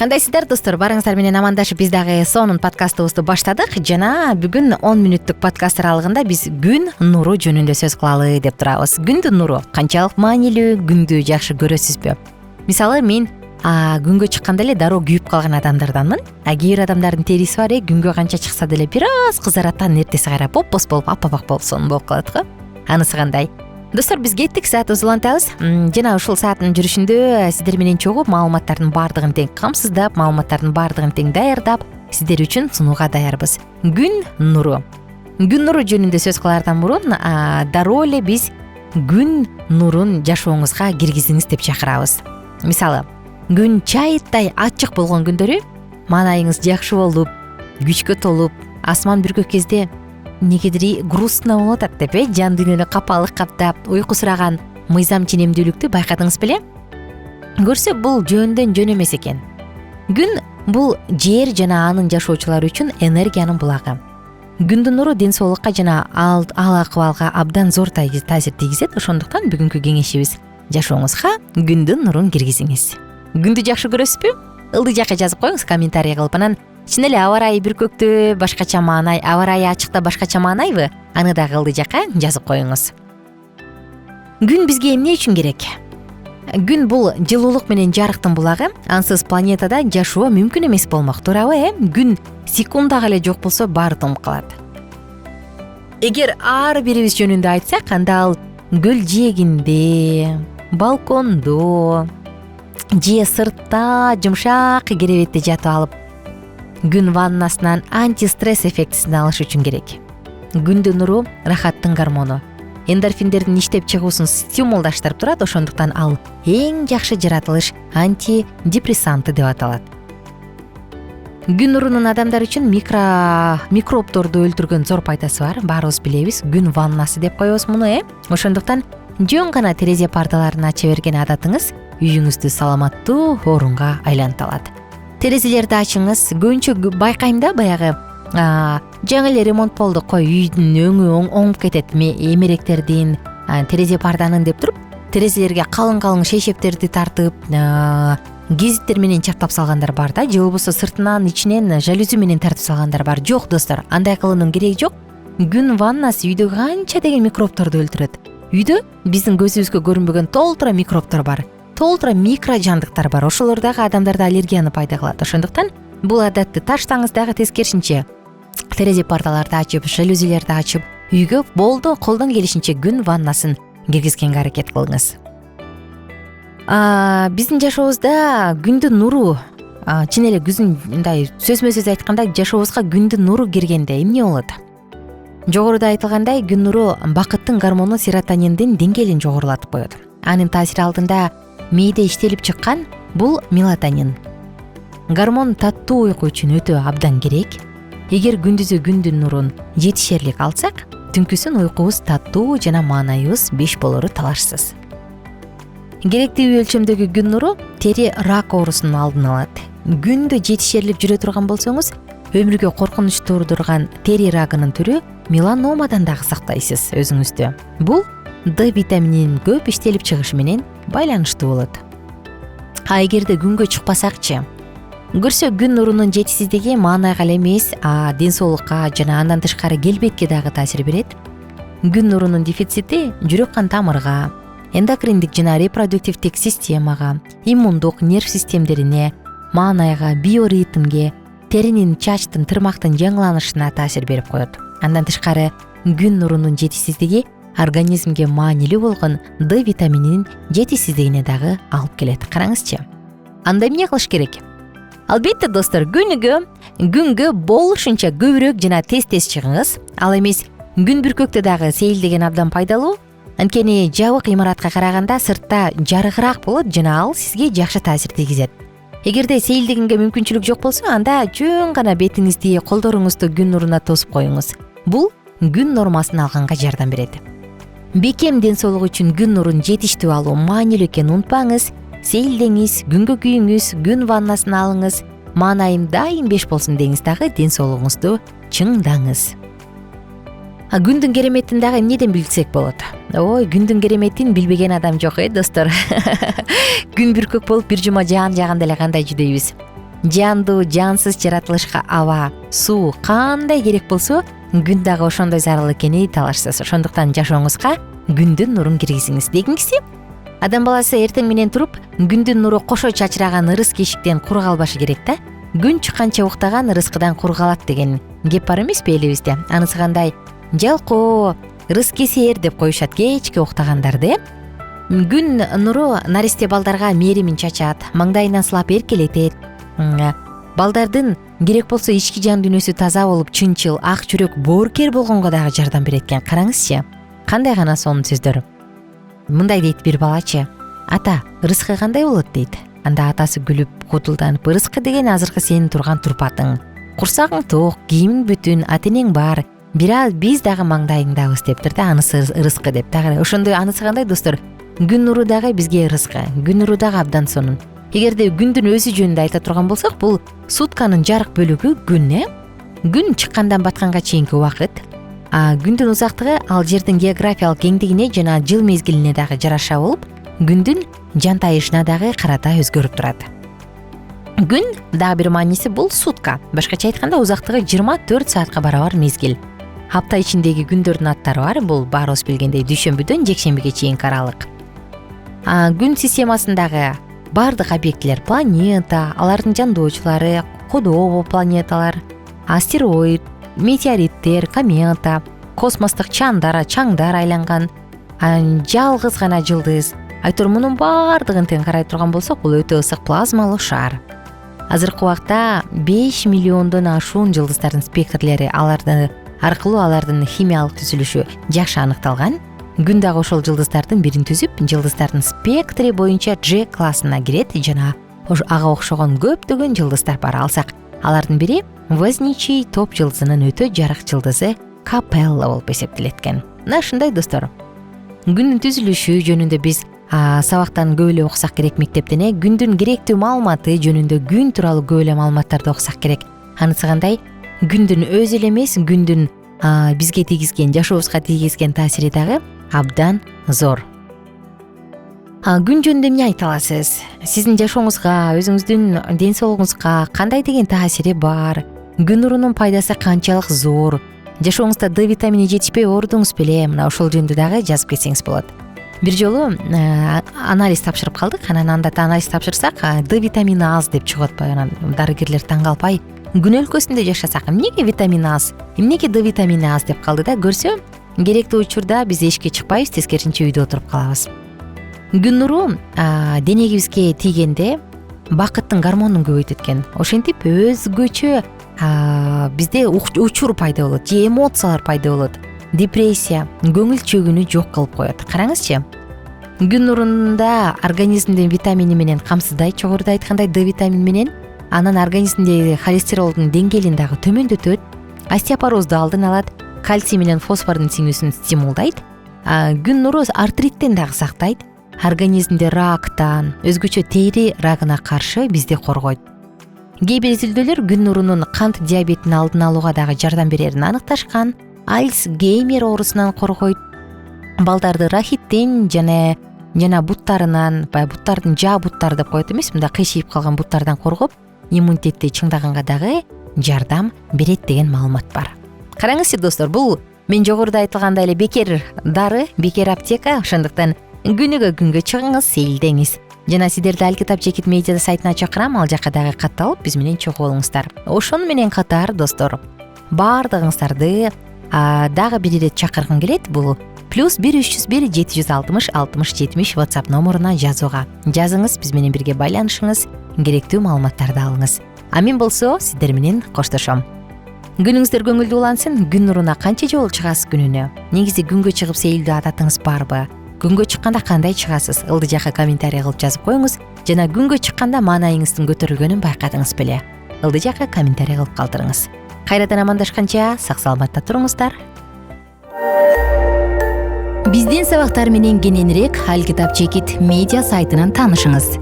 Кандайсыздар достор, барыңыздар менен амандашып биз дагы сонун подкастыбызды баштадык. Жана бүгүн 10 мүнөттүк подкаст аралыгында биз күн нуру жөнүндө сөз кылалы деп турабыз. Күндүн нуру канчалык маанилүү, күндү жакшы көрөсүзбү? Мисалы мен күнгө чыкканда эле дароо күйүп калган адамдарданмын. Кээ бир адамдардын териси бар, күнгө канча чыкса деле бир аз кызарат, эртеси кайра поп-поз болуп, аппак болуп калат го. Анысы кандай? Достор, биз кеттик, саатыбызды улантабыз. Жана ушул сааттын жүрүшүндө сиздер менен чогуу маалыматтардын баардыгын тең камсыздап, маалыматтардын баардыгын тең даярдап, сиздер үчүн сунууга даярбыз. Күн нуру. Күн нуру жөнүндө сөз кылаардан мурун дароо эле биз күн нурун жашооңузга киргизиңиз деп чакырабыз. Мисалы, күн чайыттай ачык болгон күндөрү маанайыңыз жакшы болуп, күчкө толуп, асман бүркөк кезде негедири грустно болуп атат деп, жан дүйнөнү капалык каптап, уйкусураган мыйзам ченемдүүлүктү байкадыңыз беле? Көрсө, бул жөндөн жөн эмес экен. Күн бул жер жана анын жашоочулары үчүн энергиянын булагы. Күндүн нуру ден соолукка жана ал акыбалга абдан зор таасир тийгизет. Ошондуктан бүгүнкү кеңешибиз: жашооңузга күндүн нурун киргизиңиз. Күндү жакшы көрөсүзбү? Ылдый жакка жазып коюңуз комментарий кылып. Анан чын эле аба ырайы бүркөктө башкача маанай, аба ырайы ачыкта башкача маанайбы? Аны дагы ылдый жакка жазып коюңуз. Күн бизге эмне үчүн керек? Күн бул жылуулук менен жарыктын булагы. Ансыз планетада жашоо мүмкүн эмес болмок, туурабы? Күн секундага эле жок болсо баары тынып калат. Эгер ар бирибиз жөнүндө айтсак, анда ал көл жээгинде, балкондо же сыртта жумшак керебетте жатып алып, күн ваннасынан антистресс эффектисин алыш үчүн керек. Күндүн нуру рахаттын гормону. Эндорфиндердин иштеп чыгуусун стимулдаштырып турат, ошондуктан ал эң жакшы жаратылыш антидепрессанты деп аталат. Күн нурунун адамдар үчүн микробдорду өлтүргөн зор пайдасы бар. Баарыбыз билебиз, күн ваннасы деп коебуз муну, Ошондуктан жөн гана терезе пардаларын ача берген адатыңыз үйүңүздү саламаттуу орунга айлантып алат. Терезелерди ачыңыз. Көбүнчө байкайм да, баягы жаңы эле ремонт болду, үйдүн өңү оңуп кетет. Эмеректердин, терезе парданын деп туруп, терезелерге калың шейшептерди тартып, гезиттер менен чаптап салгандар бар да, же болбосо сыртынан, ичинен жалюзи менен тартып салгандар бар. Жок, достор, андай кылуунун кереги жок. Күн ваннасы үйдө канча деген микробторду өлтүрөт. Үйдө биздин көзүбүзгө көрүнбөгөн толтура микробтор бар. Толтура микро жандыктар бар. Ошолор дагы адамдарда аллергияны пайда кылат. Ошондуктан бул адатты таштаңыз дагы, тескерисинче терезе пардаларды ачып, жалюзилерди ачып, үйгө болду колдон келишинче күн ваннасын киргизгенге аракет кылыңыз. Биздин жашообузда күндүн нуру, чын эле мындай сөзмө-сөз айтканда, жашообузга күндүн нуру киргенде эмне болот? Жогоруда айтылгандай, күн нуру бакыттын гормону серотониндин деңгээлин жогорулатып коет. Анын таасири алдында мээде иштелип чыккан бул мелатонин. Гормон таттуу уйку үчүн өтө абдан керек. Эгер күндүзү күндүн нурун жетишерлик алсак, түнкүсүн уйкубуз таттуу жана маанайыбыз беш болору талашсыз. Керектүү өлчөмдөгү күн нуру тери рак оорусунун алдын алат. Күндө жетишерлик жүрө турган болсоңуз, өмүргө коркунуч туудурган тери рагынын түрү меланомадан дагы сактайсыз өзүңүздү. Бул D витамининин көп иштелип чыгышы менен байланыштуу болот. Эгерде күнгө чыкпасакчы, көрсө күн нурунун жетишсиздиги маанайга эле эмес, ден соолукка жана андан тышкары келбетке дагы таасир берет. Күн нурунун дефицити жүрөк кан тамырга, эндокриндик жана репродуктивдик системага, иммундук нерв системдерине, маанайга, биоритмге, теринин, чачтын, тырмактын жаңыланышына таасир берип коет. Андан тышкары күн нурунун жетишсиздиги организмге маанилүү болгон D витамининин жетишсиздигине дагы алып келет. Караңызчы. Анда эмне кылыш керек? Албетте, достор, күнгө болушунча көбүрөөк жана тез чыгыңыз. Ал эмес, күн бүркөктө дагы сейилдеген абдан пайдалуу. Анткени жабык имаратка караганда сыртта жарыгыраак болот жана ал сизге жакшы таасир тийгизет. Эгерде сейилдегенге мүмкүнчүлүк жок болсо, анда жөн гана бетиңизди, колдоруңузду күн нуруна тосуп коюңуз. Бул күн нормасын алганга жардам берет. Бекем ден соолук үчүн күн нурун жетиштүү алуу маанилүү экенин унутпаңыз. Сейилдеңиз, күнгө күйүңүз, күн ваннасын алыңыз. Маанайым дайым 5 болсун деңиз дагы, ден соолугуңузду чыңдаңыз. Күндүн кереметин дагы эмнеден билсек болот? Күндүн кереметин билбеген адам жок, достор. Күн бүркөк болуп бир жума жаан жааганда эле кандай жүдөйбүз. жандуу жансыз жаратылышка аба, суу кандай керек болсо күн дагы ошондой зарыл экени талашсыз. Ошондуктан жашооңузга күндүн нурун киргизиңиз. Дегиңизи, адам баласы эртең менен туруп күндүн нуру кошо чачыраган ырыс кешиктен кур калбашы керек да. Күн чыкканча уктаган ырыскыдан кур калат деген кеп бар эмеспи элибизде? Анысы кандай? Жалкоо, ырыс кесер деп коюшат кечке уктагандарды. Күн нуру наристе балдарга мээримин чачат, маңдайынан сылап эркелетет. Балдардын керек болсо ички жан дүйнөсү таза болуп, чынчыл, ак жүрөк, боорукер болгонго дагы жардам берет экен. Караңызчы, кандай гана сонун сөздөр. Мындай дейт бир балачы: ата, ырыскы кандай болот дейт. Анда атасы күлүп, кутулданып: ырыскы деген азыркы сенин турган турпатың. Курсагың ток, кийимиң бүтүн, ата-энең бар. Биз дагы маңдайыңдабыз дептир да, анысы ырыскы деп. Дагы ошондой анысы кандай достор? Күн нуру дагы бизге ырыскы, күн нуру дагы абдан сонун. Эгерде күндүн өзү жөнүндө айта турган болсок, бул сутканын жарык бөлүгү күн. Күн чыккандан батканга чейинки убакыт. Күндүн узактыгы ал жердин географиялык кеңдигине жана жыл мезгилине дагы жараша болуп, күндүн жантайышына дагы карата өзгөрүп турат. Күн дагы бир мааниси бул сутка. Башкача айтканда, узактыгы 24 саатка барабар мезгил. Апта ичиндеги күндөрдүн аттары бар. Бул баарыбыз билгендей дүйшөмбүдөн жекшембиге чейинки аралык. Күн системасындагы бардык объектилер, планета, алардын жандоочулары, кодоо планеталар, астероид, метеориттер, комета, космостук чаңдар айланган жалгыз гана жылдыз. Айтор мунун бардыгын тең карай турган болсок, бул өтө ысык плазмалуу шар. Азыркы убакта 5 миллиондон ашуун жылдыздардын спектрлери, аркылуу алардын химиялык түзүлүшү жакшы аныкталган. Күн дагы ошол жылдыздардын бирин түзүп, жылдыздардын спектри боюнча G классына кирет жана ага окшогон көптөгөн жылдыздар бар. Алсак, алардын бири Возничий топ жылдызынын өтө жарык жылдызы Капелла болуп эсептелет экен. Мына ушундай достор. Күндүн түзүлүшү жөнүндө биз сабактан көп эле окусак керек мектептен. Күндүн керектүү маалыматы жөнүндө, күн тууралуу көп эле маалыматтарды окусак керек. Анысы кандай? Күндүн өзү эле эмес, күндүн бизге тийгизген, жашообузга тийгизген таасири дагы абдан зор. Күн жөнүндө эмне айта аласыз? Сиздин жашооңузга, өзүңүздүн ден соолугуңузга кандай деген таасири бар? Күн нурунун пайдасы канчалык зор? Жашооңузда D витамини жетишпей оорудуңуз беле? Мына ошол жөнүндө дагы жазып кетсеңиз болот. Бир жолу анализ тапшырып калдык. Анда анализ тапшырсак, D витамини аз деп чыгып атпайбы? Дарыгерлер таң калпай, күн өлкөсүндө жашасак, эмнеге витамин аз? Эмнеге D витамини аз деп калды да. Көрсө, керектүү учурда биз эшикке чыкпайбыз, тескерисинче үйдө отуруп калабыз. Күн нуру денегибизге тийгенде бакыттын гормонун көбөйтөт экен. Ошентип өзгөчө бизде учур пайда болот, же эмоциялар пайда болот. Депрессия, көңүл чөгүүнү жок кылып коет. Караңызчы. Күн нурунда организмдин витамини менен камсыздайт, жогоруда айткандай D витамин менен, анан организмдеги холестеролдун деңгээлин дагы төмөндөтөт, остеопорозду алдын алат, кальций менен фосфордун сиңүүсүн стимулдайт. Күн нуру артриттен дагы сактайт. Организмде рактан, өзгөчө тери рагына каршы бизди коргойт. Кээ бир изилдөөлөр күн нурунун кант диабетин алдын алууга дагы жардам берерин аныкташкан. Альцгеймер оорусунан коргойт. Балдарды рахиттен жана буттарынан, буттардын буттар деп коет эмес, мында кыйшайып калган буттардан коргоп, иммунитетти чыңдаганга дагы жардам берет деген маалымат бар. Караңызчы достор, бул мен жогоруда айтылгандай эле бекер дары, бекер аптека. Ошондуктан күнгө чыгыңыз, сейилдеңиз. Жана сиздерди Алкитап Жекит медиа сайтына чакырам, ал жака дагы катталып биз менен чогуу болуңуздар. Ошону менен катар достор, баардыгыңыздарды дагы бир ирет чакыргым келет. Бул +1 301 760 60 70 WhatsApp номуруна жазыңыз, биз менен бирге байланышыңыз, керектүү маалыматтарды алыңыз. Мен болсо сиздер менен коштошом. Күнүңүздөр көңүлдүү улансын. Күн нуруна канча жолу чыгасыз күнүнө? Негизи күнгө чыгып сейилдөө адатыңыз барбы? Күнгө чыкканда кандай чыгасыз? Ылдый жакка комментарий кылып жазып коюңуз. Жана күнгө чыкканда маанайыңыздын көтөрүлгөнүн байкадыңыз беле? Ылдый жакка комментарий кылып калтырыңыз. Кайрадан амандашканча сак саламатта туруңуздар. Биздин сабактар менен кененирээк Алкитап Жекит медиа сайтынан таанышыңыз.